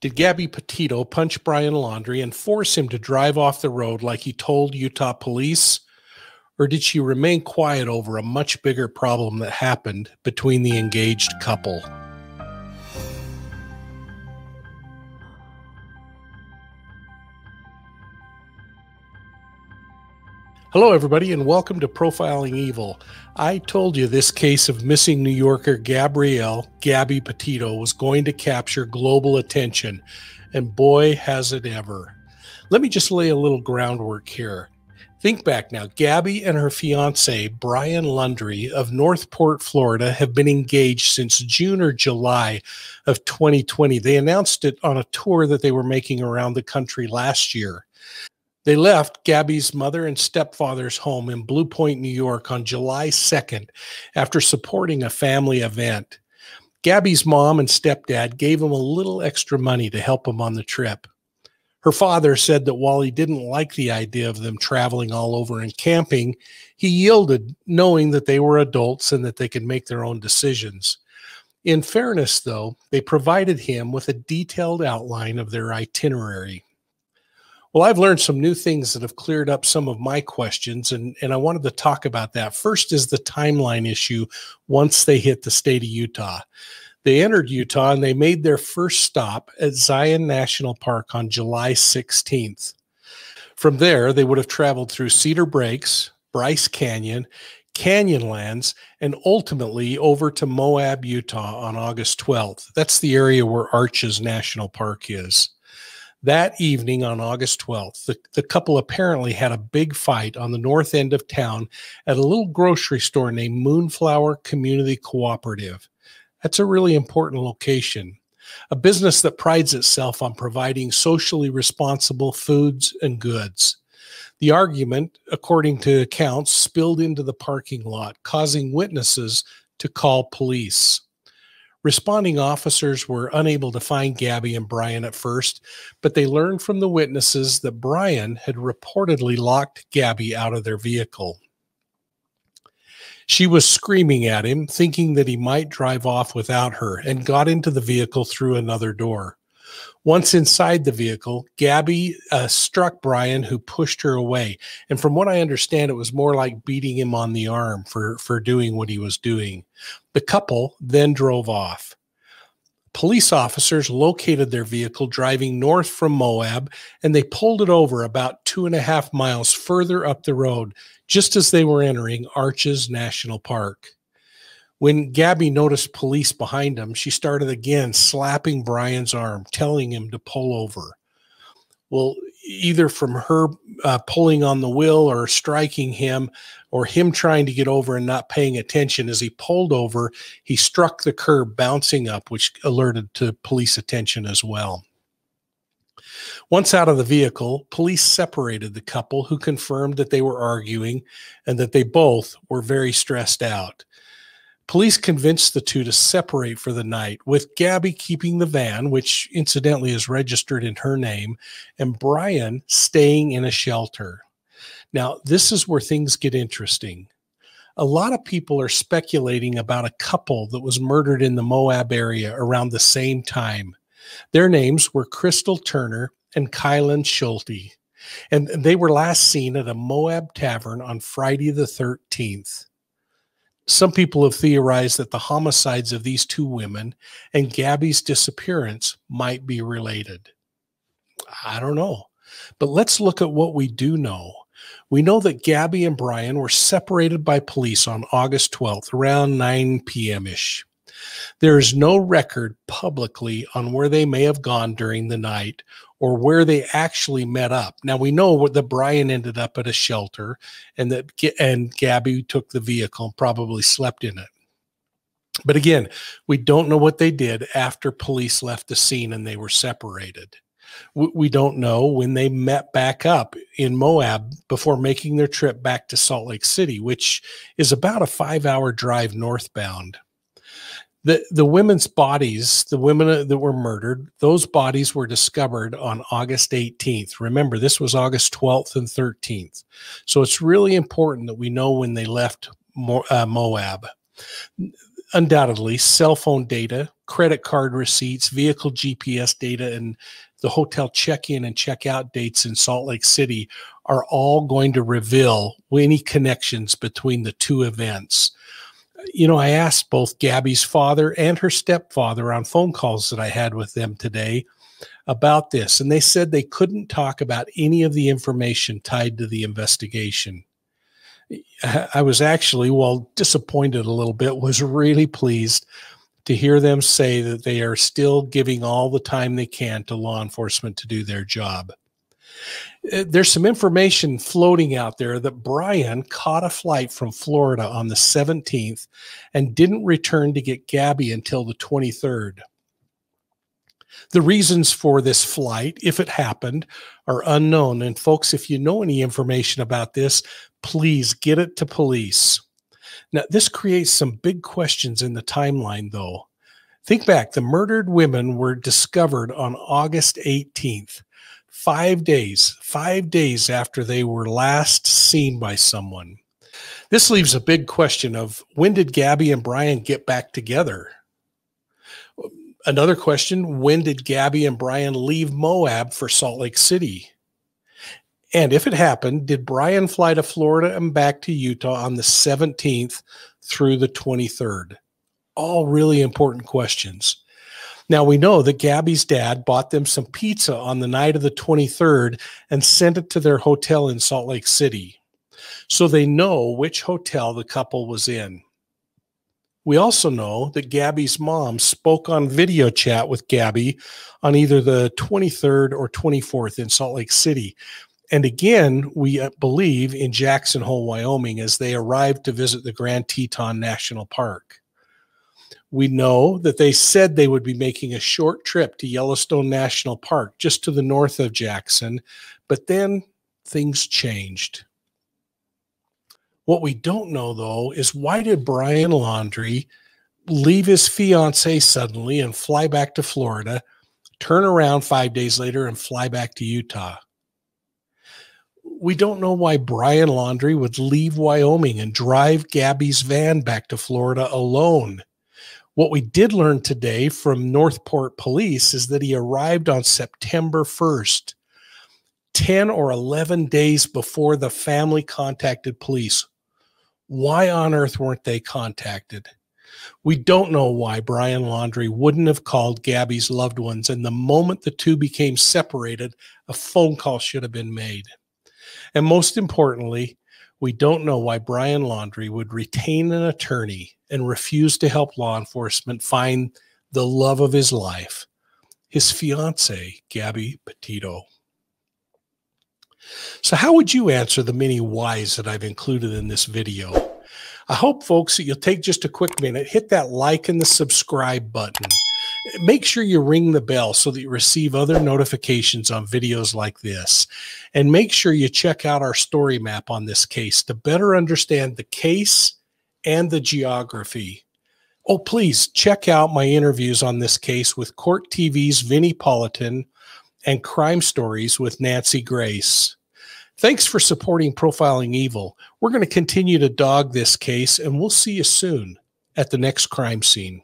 Did Gabby Petito punch Brian Laundrie and force him to drive off the road like he told Utah police? Or did she remain quiet over a much bigger problem that happened between the engaged couple? Hello, everybody, and welcome to Profiling Evil. I told you this case of missing New Yorker Gabby Petito was going to capture global attention, and boy, has it ever. Let me just lay a little groundwork here. Think back now. Gabby and her fiance, Brian Laundrie of Northport, Florida, have been engaged since June or July of 2020. They announced it on a tour that they were making around the country last year. They left Gabby's mother and stepfather's home in Blue Point, New York on July 2nd after supporting a family event. Gabby's mom and stepdad gave them a little extra money to help them on the trip. Her father said that while he didn't like the idea of them traveling all over and camping, he yielded, knowing that they were adults and that they could make their own decisions. In fairness, though, they provided him with a detailed outline of their itinerary. Well, I've learned some new things that have cleared up some of my questions, and I wanted to talk about that. First is the timeline issue once they hit the state of Utah. They entered Utah and they made their first stop at Zion National Park on July 16th. From there, they would have traveled through Cedar Breaks, Bryce Canyon, Canyonlands, and ultimately over to Moab, Utah on August 12th. That's the area where Arches National Park is. That evening on August 12th, the couple apparently had a big fight on the north end of town at a little grocery store named Moonflower Community Cooperative. That's a really important location, a business that prides itself on providing socially responsible foods and goods. The argument, according to accounts, spilled into the parking lot, causing witnesses to call police. Responding officers were unable to find Gabby and Brian at first, but they learned from the witnesses that Brian had reportedly locked Gabby out of their vehicle. She was screaming at him, thinking that he might drive off without her, and got into the vehicle through another door. Once inside the vehicle, Gabby struck Brian, who pushed her away. And from what I understand, it was more like beating him on the arm for doing what he was doing. The couple then drove off. Police officers located their vehicle driving north from Moab, and they pulled it over about 2.5 miles further up the road, just as they were entering Arches National Park. When Gabby noticed police behind him, she started again slapping Brian's arm, telling him to pull over. Well, either from her pulling on the wheel or striking him, or him trying to get over and not paying attention, as he pulled over, he struck the curb, bouncing up, which alerted to police attention as well. Once out of the vehicle, police separated the couple, who confirmed that they were arguing and that they both were very stressed out. Police convinced the two to separate for the night, with Gabby keeping the van, which incidentally is registered in her name, and Brian staying in a shelter. Now, this is where things get interesting. A lot of people are speculating about a couple that was murdered in the Moab area around the same time. Their names were Crystal Turner and Kylan Schulte, and they were last seen at a Moab tavern on Friday the 13th. Some people have theorized that the homicides of these two women and Gabby's disappearance might be related. I don't know. But let's look at what we do know. We know that Gabby and Brian were separated by police on August 12th, around 9 p.m.-ish. There is no record publicly on where they may have gone during the night or where they actually met up. Now, we know that Brian ended up at a shelter and Gabby took the vehicle and probably slept in it. But again, we don't know what they did after police left the scene and they were separated. We don't know when they met back up in Moab before making their trip back to Salt Lake City, which is about a 5-hour drive northbound. The women's bodies, the women that were murdered, those bodies were discovered on August 18th. Remember, this was August 12th and 13th. So it's really important that we know when they left Moab. Undoubtedly, cell phone data credit card receipts, vehicle GPS data, and the hotel check-in and check-out dates in Salt Lake City are all going to reveal any connections between the two events. I asked both Gabby's father and her stepfather on phone calls that I had with them today about this, and they said they couldn't talk about any of the information tied to the investigation. I was actually, while disappointed a little bit, was really pleased to hear them say that they are still giving all the time they can to law enforcement to do their job. There's some information floating out there that Brian caught a flight from Florida on the 17th and didn't return to get Gabby until the 23rd. The reasons for this flight, if it happened, are unknown. And folks, if you know any information about this, please get it to police. Now, this creates some big questions in the timeline, though. Think back, the murdered women were discovered on August 18th, 5 days after they were last seen by someone. This leaves a big question of, when did Gabby and Brian get back together? Another question, when did Gabby and Brian leave Moab for Salt Lake City? And if it happened, did Brian fly to Florida and back to Utah on the 17th through the 23rd? All really important questions. Now, we know that Gabby's dad bought them some pizza on the night of the 23rd and sent it to their hotel in Salt Lake City, so they know which hotel the couple was in. We also know that Gabby's mom spoke on video chat with Gabby on either the 23rd or 24th in Salt Lake City. And again, we believe in Jackson Hole, Wyoming, as they arrived to visit the Grand Teton National Park. We know that they said they would be making a short trip to Yellowstone National Park, just to the north of Jackson, but then things changed. What we don't know, though, is why did Brian Laundrie leave his fiancée suddenly and fly back to Florida, turn around 5 days later and fly back to Utah? We don't know why Brian Laundrie would leave Wyoming and drive Gabby's van back to Florida alone. What we did learn today from Northport Police is that he arrived on September 1st, 10 or 11 days before the family contacted police. Why on earth weren't they contacted? We don't know why Brian Laundrie wouldn't have called Gabby's loved ones, and the moment the two became separated, a phone call should have been made. And most importantly, we don't know why Brian Laundrie would retain an attorney and refuse to help law enforcement find the love of his life, his fiancée, Gabby Petito. So how would you answer the many whys that I've included in this video? I hope, folks, that you'll take just a quick minute, hit that like and the subscribe button. Make sure you ring the bell so that you receive other notifications on videos like this. And make sure you check out our story map on this case to better understand the case and the geography. Oh, please check out my interviews on this case with Court TV's Vinnie Politan and Crime Stories with Nancy Grace. Thanks for supporting Profiling Evil. We're going to continue to dog this case, and we'll see you soon at the next crime scene.